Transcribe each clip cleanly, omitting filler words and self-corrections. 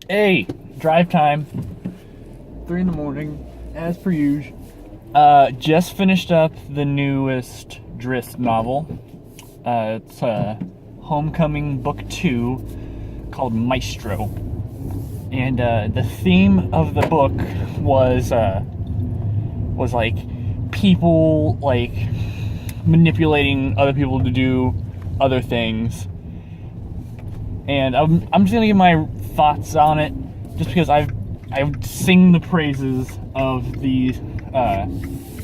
Hey, drive time. 3 in the morning, as per usual. Just finished up the newest Drizzt novel. It's Homecoming Book 2 called Maestro. And the theme of the book was like people like manipulating other people to do other things. And I'm just gonna give my thoughts on it, just because I sing the praises of the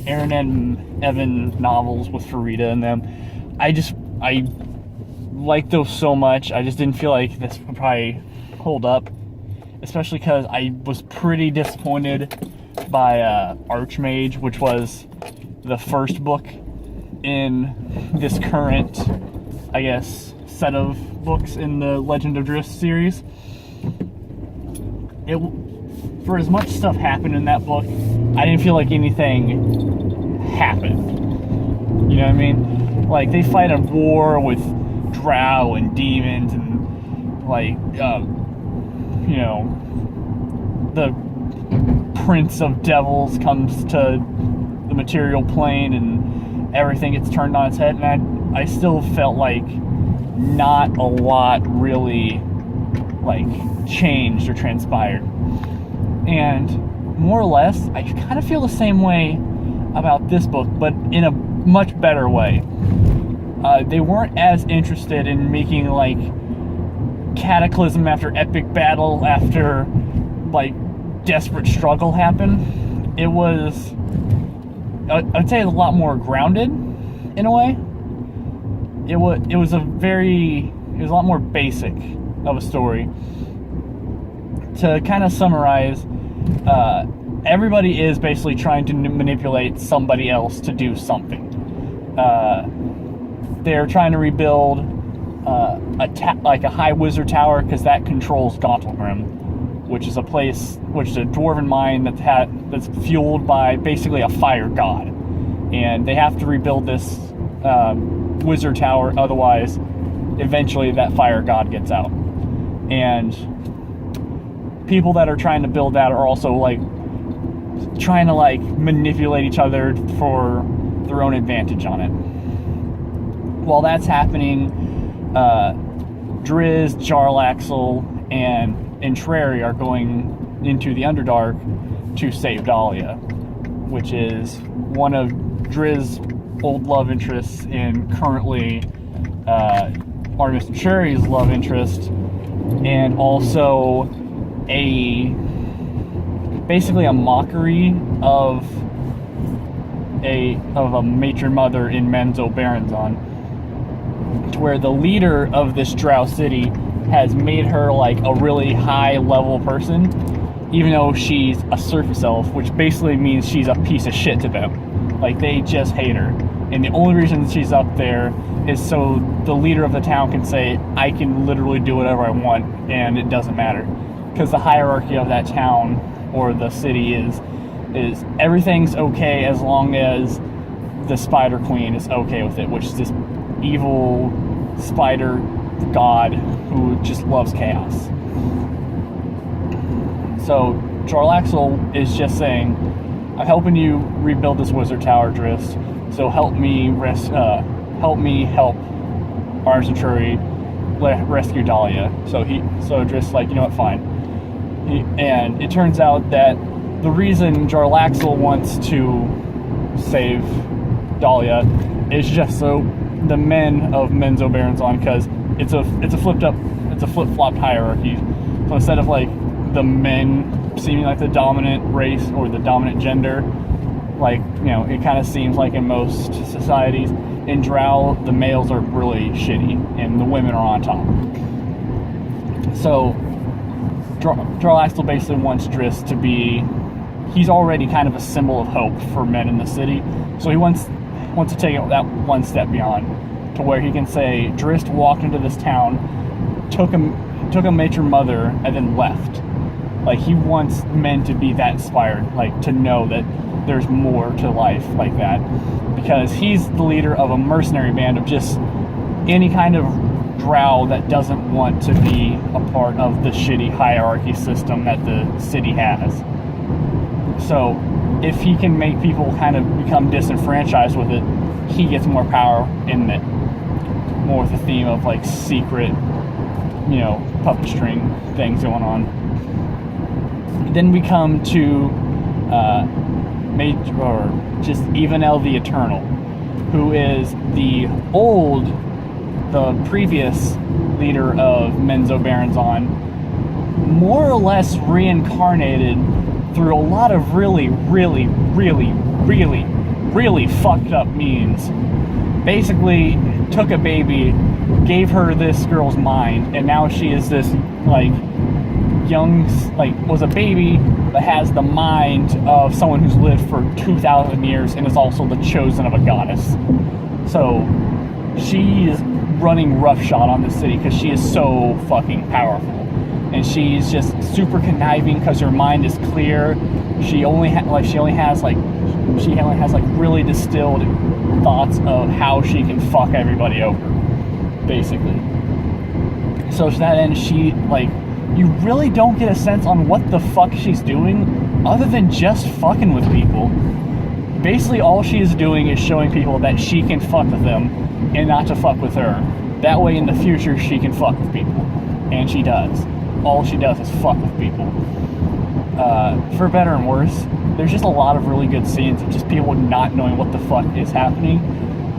Aaron and Evan novels with Farida in them. I like those so much. I just didn't feel like this would probably hold up, especially because I was pretty disappointed by Archmage, which was the first book in this current, I guess, set of books in the Legend of Drizzt series. For as much stuff happened in that book, I didn't feel like anything happened. You know what I mean? Like, they fight a war with drow and demons, and like, the prince of devils comes to the material plane, and everything gets turned on its head. And I still felt like not a lot really like changed or transpired. And more or less, I kind of feel the same way about this book, but in a much better way. They weren't as interested in making like cataclysm after epic battle after like desperate struggle happen. It was, I'd say, a lot more grounded in a way. It was a lot more basic of a story. To kind of summarize, everybody is basically trying to manipulate somebody else to do something. They're trying to rebuild a high wizard tower, because that controls Gauntlgrim, which is a dwarven mine that's fueled by basically a fire god, and they have to rebuild this wizard tower, otherwise eventually that fire god gets out. And people that are trying to build that are also like trying to like manipulate each other for their own advantage on it. While that's happening, Drizzt, Jarlaxle, and Entreri are going into the Underdark to save Dahlia, which is one of Drizzt's old love interests and currently Artemis Entreri's love interest, and also basically a mockery of a matron mother in Menzo Baranzan, to where the leader of this drow city has made her like a really high level person, even though she's a surface elf, which basically means she's a piece of shit to them. Like, they just hate her, and the only reason she's up there is so the leader of the town can say, I can literally do whatever I want and it doesn't matter. Because the hierarchy of that town or the city is everything's okay as long as the Spider Queen is okay with it, which is this evil spider god who just loves chaos. So Jarlaxle is just saying, I'm helping you rebuild this wizard tower, Drizzt, so help me help Artemis Entreri rescue Dahlia. So Drist's like, you know what, fine. And it turns out that the reason Jarlaxle wants to save Dahlia is just so the men of Menzo Baranzan, because it's a flip-flopped hierarchy. So instead of like the men seeming like the dominant race or the dominant gender, like, it kind of seems like in most societies, in Drow the males are really shitty and the women are on top. So Jarlaxle basically wants Drizzt to be, he's already kind of a symbol of hope for men in the city, so he wants to take it that one step beyond, to where he can say, Drizzt walked into this town, took a matron mother, and then left. Like, he wants men to be that inspired, like, to know that there's more to life like that, because he's the leader of a mercenary band of just any kind of drow that doesn't want to be a part of the shitty hierarchy system that the city has. So if he can make people kind of become disenfranchised with it, he gets more power in it. More with the theme of like secret, puppet string things going on. Then we come to just Evenel the Eternal, who is the previous leader of Menzo Baranzan, more or less reincarnated through a lot of really, really, really, really, really fucked up means. Basically, took a baby, gave her this girl's mind, and now she is this, was a baby, but has the mind of someone who's lived for 2,000 years and is also the chosen of a goddess. So, she is running roughshod on the city because she is so fucking powerful. And she's just super conniving because her mind is clear. She only has really distilled thoughts of how she can fuck everybody over, basically. So to that end, you really don't get a sense on what the fuck she's doing other than just fucking with people. Basically, all she is doing is showing people that she can fuck with them and not to fuck with her. That way, in the future, she can fuck with people. And she does. All she does is fuck with people. For better and worse, there's just a lot of really good scenes of just people not knowing what the fuck is happening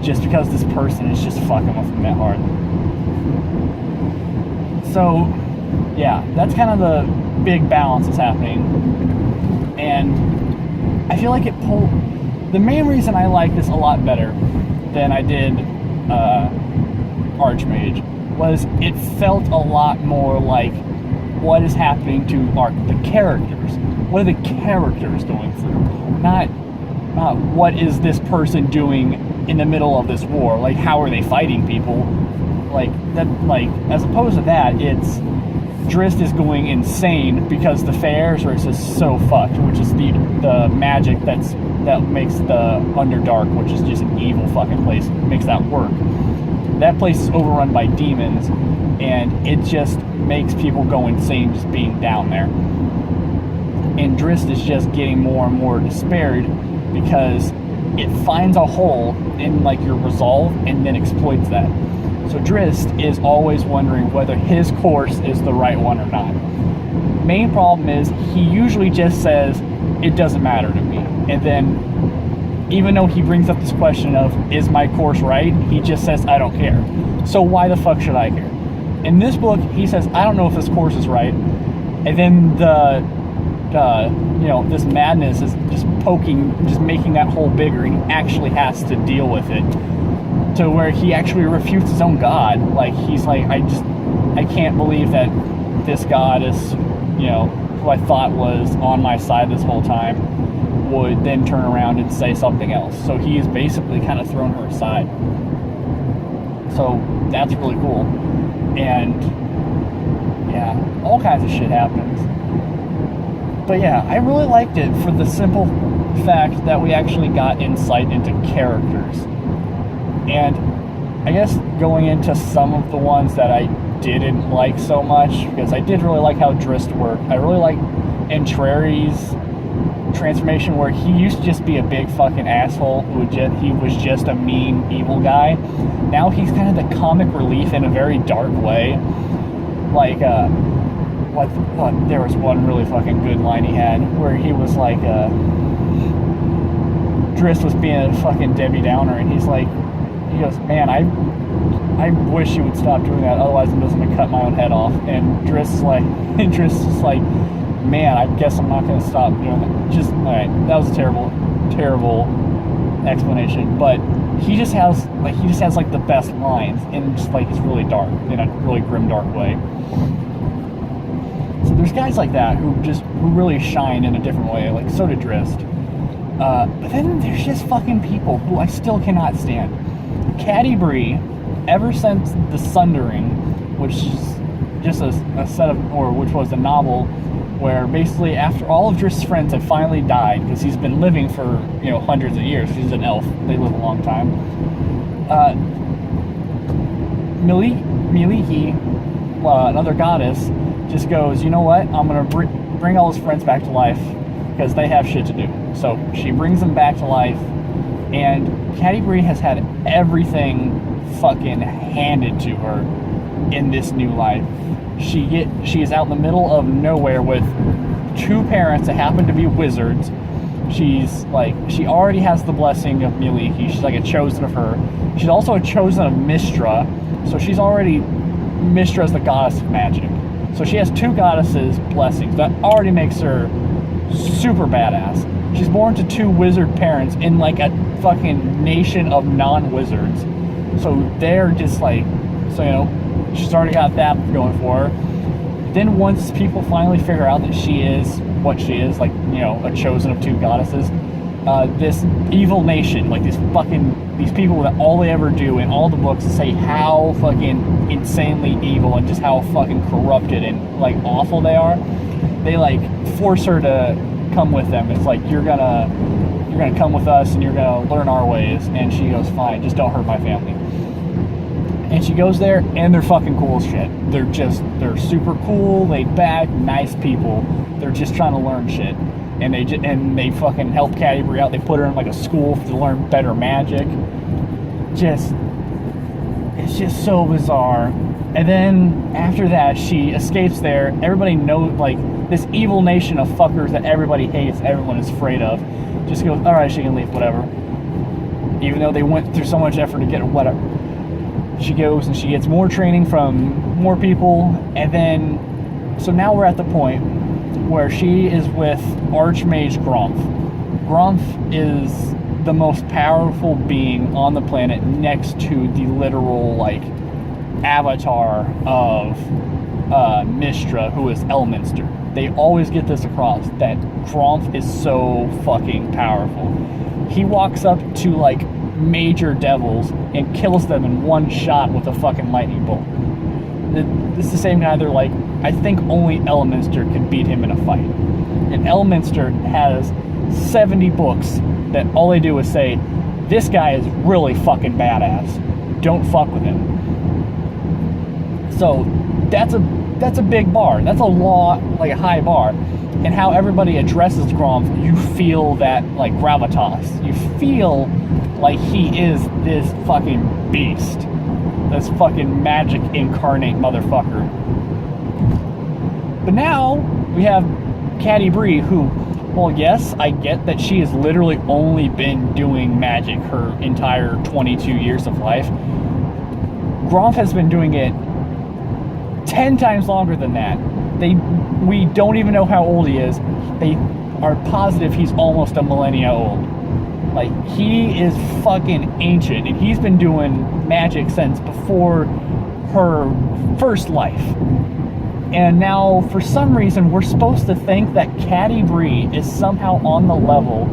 just because this person is just fucking with them that hard. So, yeah, that's kind of the big balance that's happening. And I feel like the main reason I like this a lot better than I did Archmage was it felt a lot more like what is happening to the characters. What are the characters going through? Not what is this person doing in the middle of this war? Like, how are they fighting people? As opposed to that, it's Drizzt is going insane because the Fairs are just so fucked, which is the magic that makes the Underdark, which is just an evil fucking place, makes that work. That place is overrun by demons, and it just makes people go insane just being down there. And Drizzt is just getting more and more despaired because it finds a hole in your resolve and then exploits that. So Drizzt is always wondering whether his course is the right one or not. Main problem is he usually just says, it doesn't matter to me. And then, even though he brings up this question of, is my course right? He just says, I don't care. So why the fuck should I care? In this book, he says, I don't know if this course is right. And then this madness is just making that hole bigger, and he actually has to deal with it. To where he actually refutes his own god. He's like, I can't believe that this god is, who I thought was on my side this whole time, would then turn around and say something else. So he is basically kind of thrown her aside. So that's really cool. And yeah, all kinds of shit happens. But yeah, I really liked it for the simple fact that we actually got insight into characters. And I guess going into some of the ones that I didn't like so much, because I did really like how Drizzt worked. I really liked Entreri's transformation, where he used to just be a big fucking asshole he was just a mean, evil guy. Now he's kind of the comic relief in a very dark way. There was one really fucking good line he had where he was like, Drizzt was being a fucking Debbie Downer, and he goes, man, I wish you would stop doing that, otherwise I'm just gonna cut my own head off. And Drizzt is like, man, I guess I'm not gonna stop doing that. Alright, that was a terrible explanation, but he just has the best lines, and just he's really dark, in a really grim, dark way. So there's guys like that who really shine in a different way, so did Drizzt. But then there's just fucking people who I still cannot stand. Caddy Bree, ever since The Sundering, which is just a set of, or which was a novel where basically after all of Drizzt's friends have finally died, because he's been living for, hundreds of years. He's an elf. They live a long time. Miliki, another goddess, just goes, you know what? I'm gonna bring all his friends back to life because they have shit to do. So she brings them back to life, and Caddy Bree has had everything fucking handed to her in this new life. She is out in the middle of nowhere with two parents that happen to be wizards. She already has the blessing of Miliki. She's like a chosen of her. She's also a chosen of Mistra. So she's already, Mistra is the goddess of magic. So she has two goddesses' blessings. That already makes her super badass. She's born to two wizard parents in like a fucking nation of non-wizards. So they're just like, so you know, she's already got that going for her. Then once people finally figure out that she is what she is, like, you know, a chosen of two goddesses, this evil nation, like these people that all they ever do in all the books is say how fucking insanely evil and just how fucking corrupted and like awful they are, they like force her to come with them. It's like, you're gonna come with us and you're gonna learn our ways. And she goes, fine, just don't hurt my family. And she goes there, and they're fucking cool as shit. They're super cool, laid back, nice people. They're just trying to learn shit. And they fucking help Caddy Bree out. They put her in like a school to learn better magic. It's just so bizarre. And then after that, she escapes there. Everybody knows, like, this evil nation of fuckers that everybody hates, everyone is afraid of, just goes, alright, she can leave, whatever. Even though they went through so much effort to get her, whatever. She goes and she gets more training from more people, and then, so now we're at the point where she is with Archmage Gromf. Gromf is the most powerful being on the planet next to the literal, like, avatar of Mistra, who is Elminster. They always get this across, that Gromf is so fucking powerful. He walks up to, like, major devils and kills them in one shot with a fucking lightning bolt. This is the same guy. They're like, I think only Elminster could beat him in a fight. And Elminster has 70 books that all they do is say, this guy is really fucking badass. Don't fuck with him. So that's a big bar. That's a like a high bar. And how everybody addresses Gromf, you feel that like gravitas. You feel like he is this fucking beast. This fucking magic incarnate motherfucker. But now we have Caddy Bree, who, well, yes, I get that she has literally only been doing magic her entire 22 years of life. Gromf has been doing it 10 times longer than that. We don't even know how old he is. They are positive he's almost a millennia old. Like, he is fucking ancient, and he's been doing magic since before her first life. And now, for some reason, we're supposed to think that Caddy Bree is somehow on the level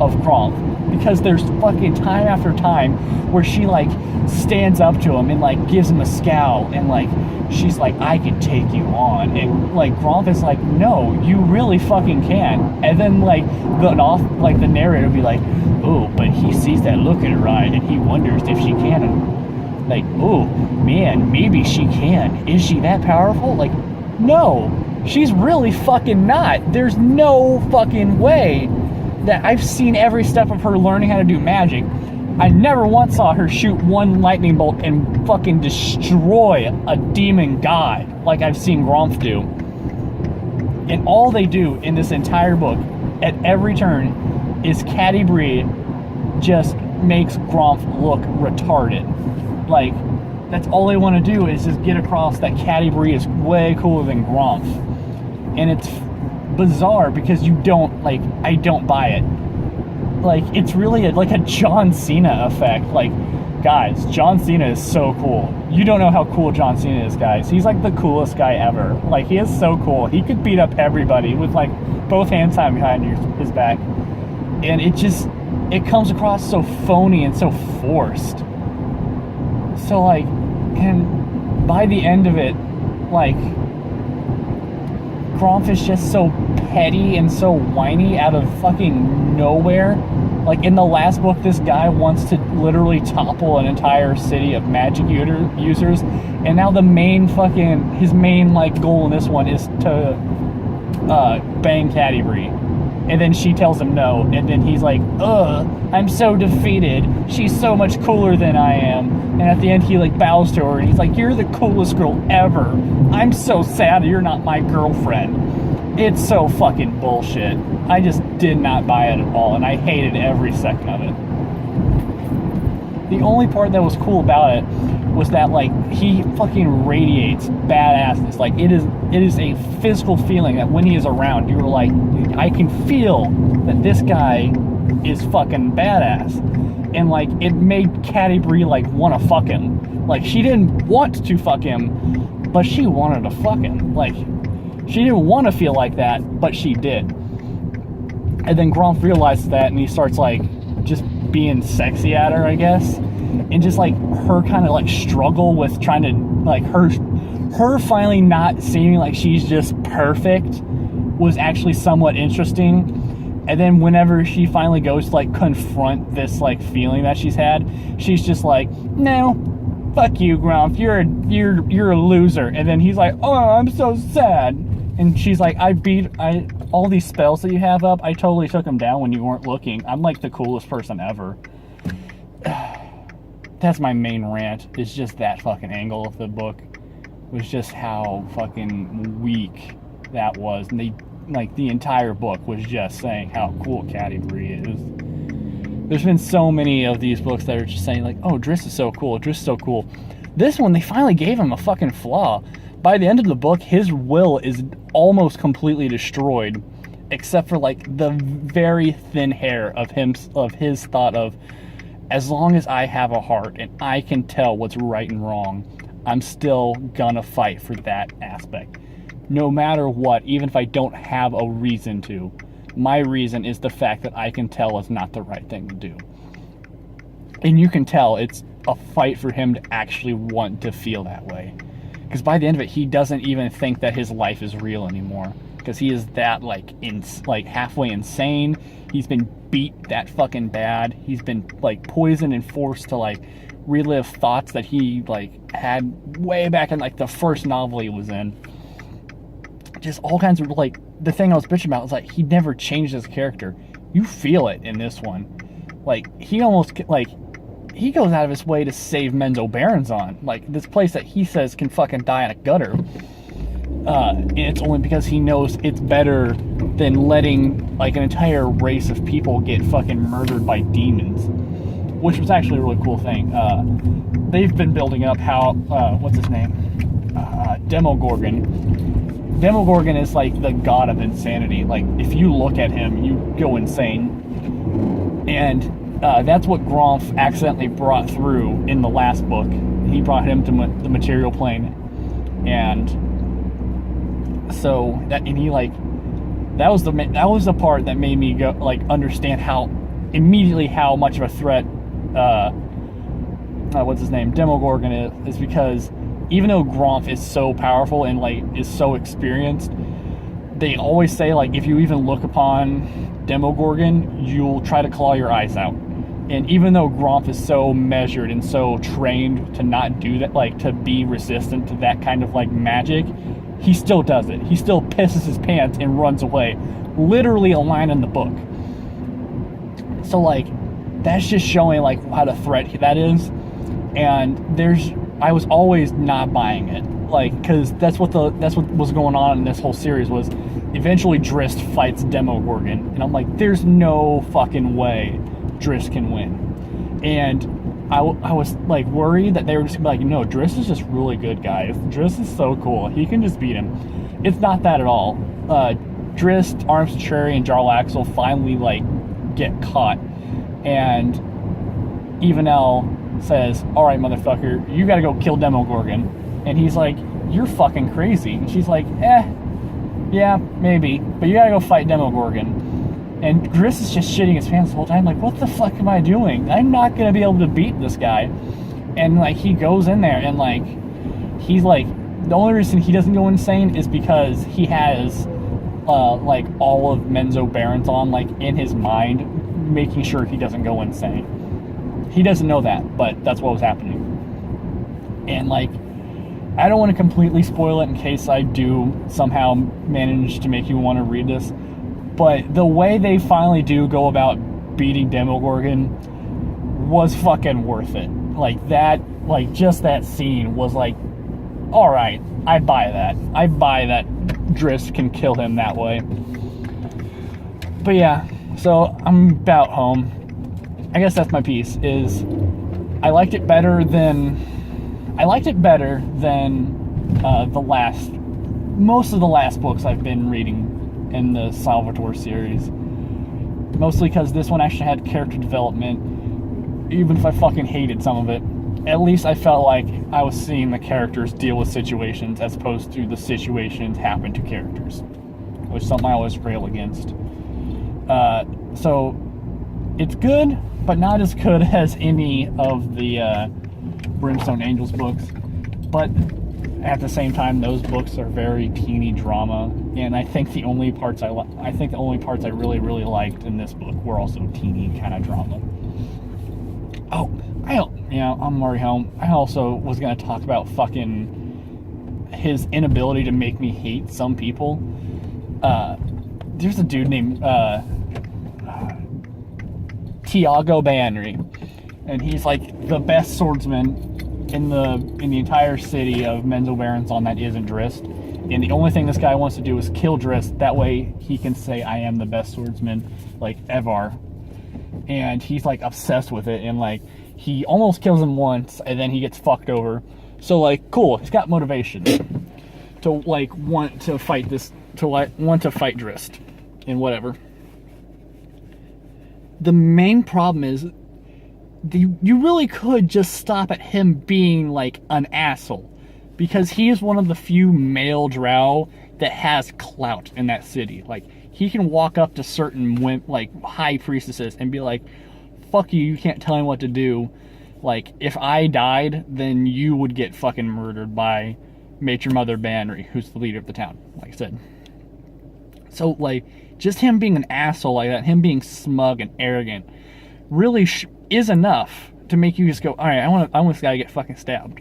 of Gromf, because there's fucking time after time where she, like, stands up to him and, like, gives him a scowl, and, like, she's like, I can take you on. And, like, Gromf is like, no, you really fucking can. And then, like, the narrator will be like, oh, but he sees that look in her eye and he wonders if she can. Like, oh, man, maybe she can. Is she that powerful? Like, no, she's really fucking not. There's no fucking way that I've seen every step of her learning how to do magic. I never once saw her shoot one lightning bolt and fucking destroy a demon god like I've seen Gromf do. And all they do in this entire book, at every turn, is Caddy Bree just makes Gromf look retarded. Like, that's all they want to do is just get across that Caddy Bree is way cooler than Gromf. And it's bizarre because you don't, like, I don't buy it. Like, it's really like a John Cena effect. Like, guys, John Cena is so cool. You don't know how cool John Cena is, guys. He's like the coolest guy ever. Like, he is so cool. He could beat up everybody with, like, both hands tied behind his back. And it comes across so phony and so forced. So, like, and by the end of it, like, Gromp is just so petty and so whiny out of fucking nowhere. Like, in the last book, this guy wants to literally topple an entire city of magic users, and now his main, like, goal in this one is to bang Cadbury. And then she tells him no, and then he's like, ugh, I'm so defeated. She's so much cooler than I am. And at the end, he, like, bows to her, and he's like, you're the coolest girl ever. I'm so sad you're not my girlfriend. It's so fucking bullshit. I just did not buy it at all, and I hated every second of it. The only part that was cool about it was that, like, he fucking radiates badassness. Like, it is a physical feeling that when he is around, you're like, I can feel that this guy is fucking badass. And, like, it made Cadbury, like, want to fuck him. Like, she didn't want to fuck him, but she wanted to fuck him. Like, she didn't want to feel like that, but she did. And then Gromp realizes that, and he starts, like, just being sexy at her, I guess. And just, like, her kind of, like, struggle with trying to, like, her finally not seeming like she's just perfect was actually somewhat interesting. And then whenever she finally goes to, like, confront this, like, feeling that she's had, she's just like, no, fuck you, Gromp, you're a loser. And then he's like, oh, I'm so sad. And she's like, all these spells that you have up, I totally took them down when you weren't looking. I'm, like, the coolest person ever. That's my main rant, is just that fucking angle of the book. Was just how fucking weak that was. And the entire book was just saying how cool Cadbury is. There's been so many of these books that are just saying, like, oh, Drizzt is so cool, Drizzt is so cool. This one, they finally gave him a fucking flaw. By the end of the book, his will is almost completely destroyed, except for, like, the very thin hair of his thought of, as long as I have a heart and I can tell what's right and wrong, I'm still gonna fight for that aspect. No matter what, even if I don't have a reason to. My reason is the fact that I can tell it's not the right thing to do. And you can tell it's a fight for him to actually want to feel that way. Because by the end of it, he doesn't even think that his life is real anymore. Because he is that, like halfway insane. He's been beat that fucking bad. He's been, like, poisoned and forced to, like, relive thoughts that he, like, had way back in, like, the first novel he was in. Just all kinds of, like, the thing I was bitching about was, like, he never changed his character. You feel it in this one. Like, he almost, like, he goes out of his way to save Menzo Baronzon. Like, this place that he says can fucking die in a gutter. And it's only because he knows it's better than letting, like, an entire race of people get fucking murdered by demons. Which was actually a really cool thing. They've been building up how, what's his name? Demogorgon. Demogorgon is, like, the god of insanity. Like, if you look at him, you go insane. And that's what Gromp accidentally brought through in the last book. He brought him to the material plane. And so that, and he, like, that was the part that made me go, like, understand immediately how much of a threat what's his name, Demogorgon is because even though Gromp is so powerful and, like, is so experienced, they always say, like, if you even look upon Demogorgon, you'll try to claw your eyes out. And even though Gromp is so measured and so trained to not do that, like, to be resistant to that kind of, like, magic, he still does it. He still pisses his pants and runs away. Literally a line in the book. So, like, that's just showing, like, what a threat that is. And I was always not buying it. Like, because that's what was going on in this whole series was eventually Drizzt fights Demogorgon. And I'm like, there's no fucking way Drizzt can win. And I was, like, worried that they were just gonna be like, no, Drizzt is just really good, guys. Drizzt is so cool. He can just beat him. It's not that at all. Drizzt, Arms Cherry, and Jarlaxle finally, like, get caught. And Evenelle says, alright, motherfucker, you gotta go kill Demogorgon. And he's like, you're fucking crazy. And she's like, yeah, maybe, but you gotta go fight Demogorgon. And Drizzt is just shitting his pants the whole time, like, what the fuck am I doing? I'm not gonna be able to beat this guy. And, like, he goes in there, and, like, he's like, the only reason he doesn't go insane is because he has like all of Menzo Barenton like in his mind, making sure he doesn't go insane. He doesn't know that, but that's what was happening. And like, I don't want to completely spoil it in case I do somehow manage to make you want to read this, but the way they finally do go about beating Demogorgon was fucking worth it. Like that, like just that scene was like, all right, I buy that. I buy that Drizzt can kill him that way. But yeah, so I'm about home. I guess that's my piece. Is I liked it better than most of the last books I've been reading in the Salvatore series. Mostly because this one actually had character development, even if I fucking hated some of it. At least I felt like I was seeing the characters deal with situations as opposed to the situations happen to characters, which is something I always rail against. So it's good, but not as good as any of the Brimstone Angels books. But at the same time, those books are very teeny drama, and I think the only parts I really, really liked in this book were also teeny kind of drama. Oh, I'm already home. I also was going to talk about fucking his inability to make me hate some people. There's a dude named Tiago Banry, and he's like the best swordsman in the entire city of Menzo Barenton that isn't Drizzt. And the only thing this guy wants to do is kill Drizzt. That way he can say, I am the best swordsman, like, ever. And he's like obsessed with it, and like he almost kills him once, and then he gets fucked over. So like, cool, he's got motivation to like want to fight Drizzt and whatever. The main problem is you really could just stop at him being like an asshole, because he is one of the few male drow that has clout in that city. Like, he can walk up to certain high priestesses and be like, fuck you, you can't tell me what to do. Like, if I died, then you would get fucking murdered by Matron Mother Banry, who's the leader of the town, like I said. So, like, just him being an asshole like that, him being smug and arrogant, really is enough to make you just go, alright, I want this guy to get fucking stabbed.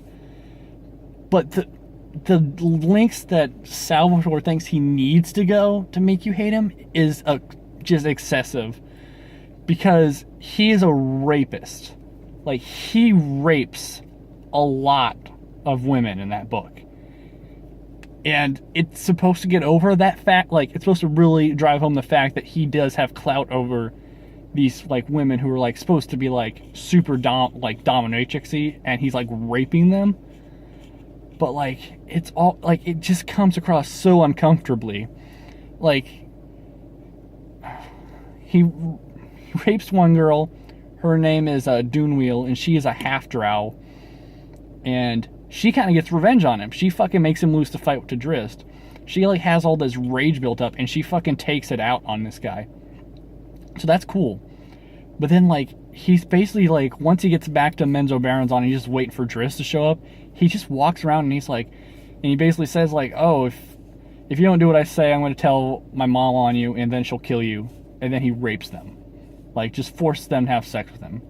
But the lengths that Salvatore thinks he needs to go to make you hate him is just excessive. Because he is a rapist. Like, he rapes a lot of women in that book. And it's supposed to get over that fact. Like, it's supposed to really drive home the fact that he does have clout over these, like, women who are, like, supposed to be, like, super dominatrixy, and he's, like, raping them. But, like, it's all, like, it just comes across so uncomfortably. Like, he rapes one girl. Her name is Dunwheel, and she is a half-drow. And she kind of gets revenge on him. She fucking makes him lose the fight to Drizzt. She, like, has all this rage built up, and she fucking takes it out on this guy. So that's cool. But then, like, he's basically, like, once he gets back to Menzo Barenton, he's just waiting for Drizzt to show up. He just walks around and he's like, and he basically says, like, oh, if you don't do what I say, I'm going to tell my mom on you, and then she'll kill you. And then he rapes them. Like, just forces them to have sex with him.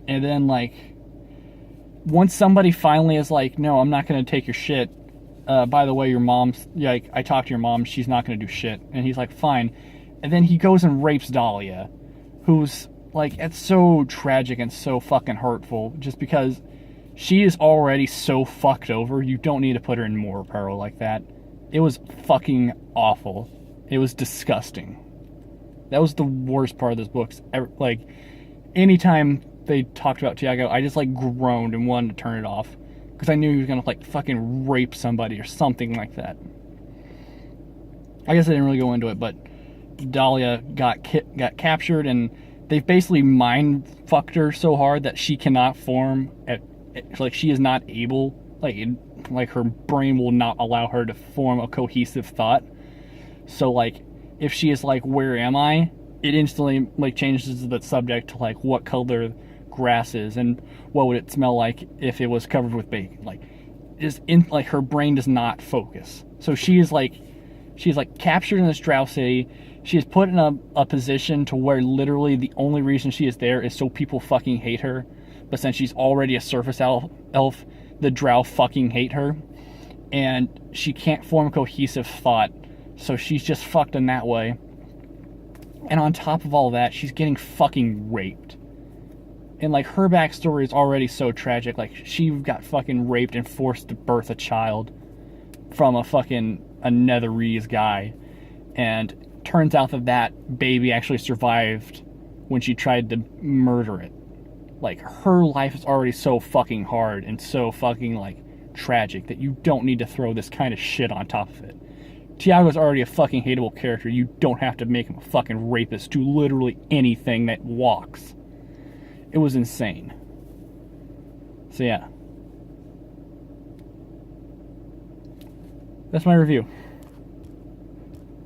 And then, like, once somebody finally is like, no, I'm not going to take your shit. By the way, your mom's, like, I talked to your mom, she's not going to do shit. And he's like, fine. And then he goes and rapes Dahlia, who's, like, it's so tragic and so fucking hurtful, just because she is already so fucked over. You don't need to put her in more peril like that. It was fucking awful. It was disgusting. That was the worst part of this book. Like, anytime they talked about Tiago, I just, like, groaned and wanted to turn it off. Because I knew he was going to, like, fucking rape somebody or something like that. I guess I didn't really go into it, but Dahlia got captured, and they've basically mind-fucked her so hard that she cannot form, like, she is not able, like, her brain will not allow her to form a cohesive thought. So, like, if she is like, where am I? It instantly, like, changes the subject to, like, what color grass is and what would it smell like if it was covered with bacon. Like, her brain does not focus. So she is, like, She's like captured in this drow city. She is put in a position to where literally the only reason she is there is so people fucking hate her. But since she's already a surface elf, the drow fucking hate her. And she can't form cohesive thought. So she's just fucked in that way. And on top of all that, she's getting fucking raped. And like her backstory is already so tragic. Like she got fucking raped and forced to birth a child from a netherese guy. And turns out that baby actually survived when she tried to murder it. Like, her life is already so fucking hard and so fucking, like, tragic that you don't need to throw this kind of shit on top of it. Tiago's already a fucking hateable character. You don't have to make him a fucking rapist to literally anything that walks. It was insane. So, yeah. That's my review.